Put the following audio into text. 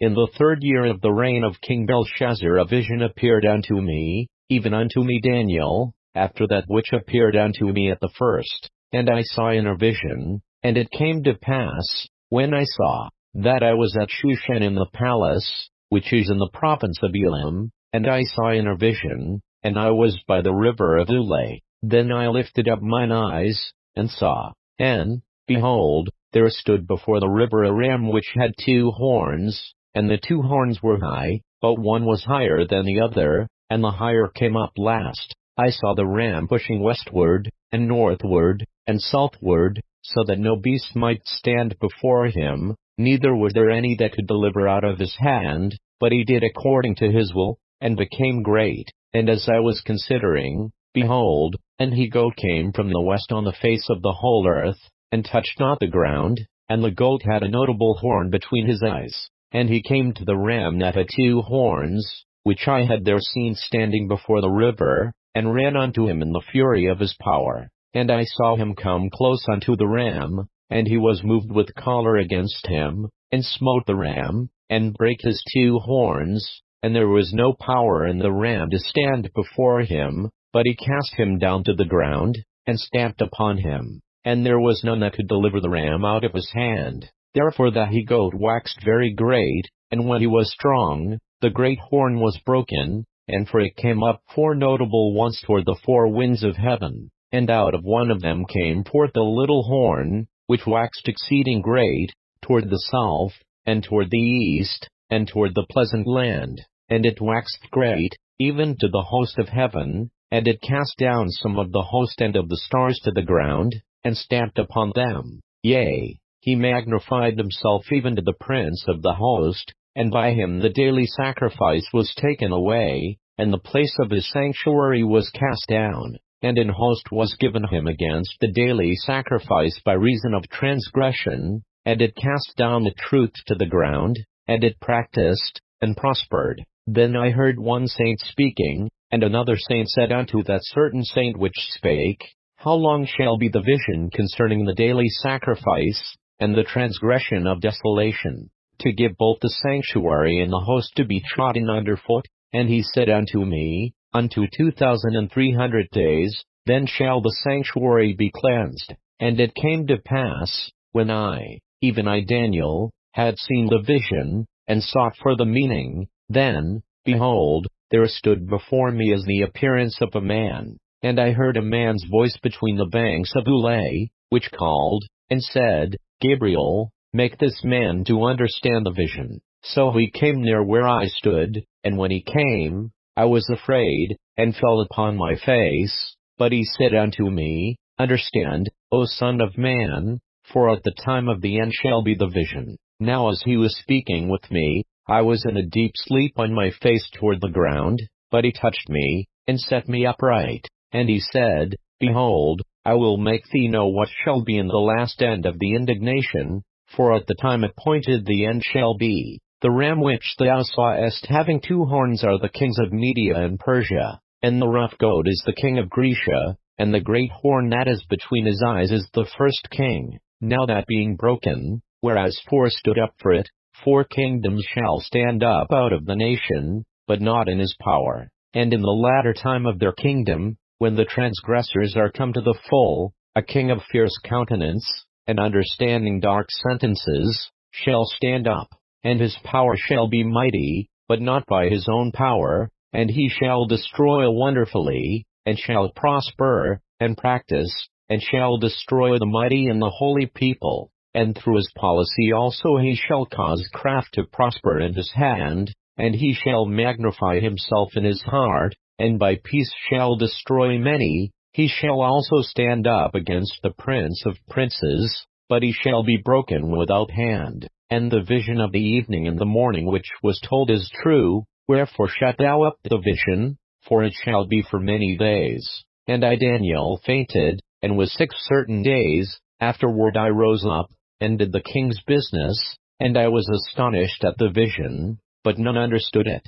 In the 3rd year of the reign of King Belshazzar a vision appeared unto me, even unto me Daniel, after that which appeared unto me at the first. And I saw in a vision, and it came to pass, when I saw, that I was at Shushan in the palace, which is in the province of Elam, and I saw in a vision, and I was by the river of Ulai. Then I lifted up mine eyes, and saw, and, behold, there stood before the river a ram which had 2 horns, and the 2 horns were high, but one was higher than the other, and the higher came up last. I saw the ram pushing westward, and northward, and southward, so that no beast might stand before him, neither was there any that could deliver out of his hand, but he did according to his will, and became great. And as I was considering, behold, an he-goat came from the west on the face of the whole earth, and touched not the ground, and the goat had a notable horn between his eyes. And he came to the ram that had 2 horns, which I had there seen standing before the river, and ran unto him in the fury of his power. And I saw him come close unto the ram, and he was moved with choler against him, and smote the ram, and brake his 2 horns, and there was no power in the ram to stand before him, but he cast him down to the ground, and stamped upon him, and there was none that could deliver the ram out of his hand. Therefore the he-goat waxed very great, and when he was strong, the great horn was broken, and for it came up 4 notable ones toward the 4 winds of heaven, and out of one of them came forth a little horn, which waxed exceeding great, toward the south, and toward the east, and toward the pleasant land, and it waxed great, even to the host of heaven, and it cast down some of the host and of the stars to the ground, and stamped upon them. Yea, he magnified himself even to the prince of the host, and by him the daily sacrifice was taken away, and the place of his sanctuary was cast down, and an host was given him against the daily sacrifice by reason of transgression, and it cast down the truth to the ground, and it practiced, and prospered. Then I heard one saint speaking, and another saint said unto that certain saint which spake, How long shall be the vision concerning the daily sacrifice, and the transgression of desolation, to give both the sanctuary and the host to be trodden under foot? And he said unto me, Unto 2,300 days, then shall the sanctuary be cleansed. And it came to pass, when I, even I Daniel, had seen the vision, and sought for the meaning, then, behold, there stood before me as the appearance of a man, and I heard a man's voice between the banks of Ulai, which called, and said, Gabriel, make this man to understand the vision. So he came near where I stood, and when he came, I was afraid, and fell upon my face. But he said unto me, Understand, O son of man, for at the time of the end shall be the vision. Now as he was speaking with me, I was in a deep sleep on my face toward the ground, but he touched me, and set me upright. And he said, Behold, I will make thee know what shall be in the last end of the indignation, for at the time appointed the end shall be. The ram which thou sawest having 2 horns are the kings of Media and Persia, and the rough goat is the king of Grecia, and the great horn that is between his eyes is the first king. Now that being broken, whereas 4 stood up for it, 4 kingdoms shall stand up out of the nation, but not in his power. And in the latter time of their kingdom, when the transgressors are come to the full, a king of fierce countenance, and understanding dark sentences, shall stand up, and his power shall be mighty, but not by his own power, and he shall destroy wonderfully, and shall prosper, and practice, and shall destroy the mighty and the holy people. And through his policy also he shall cause craft to prosper in his hand, and he shall magnify himself in his heart, and by peace shall destroy many. He shall also stand up against the prince of princes, but he shall be broken without hand. And the vision of the evening and the morning which was told is true, wherefore shut thou up the vision, for it shall be for many days. And I Daniel fainted, and was 6 certain days. Afterward I rose up, and did the king's business, and I was astonished at the vision, but none understood it.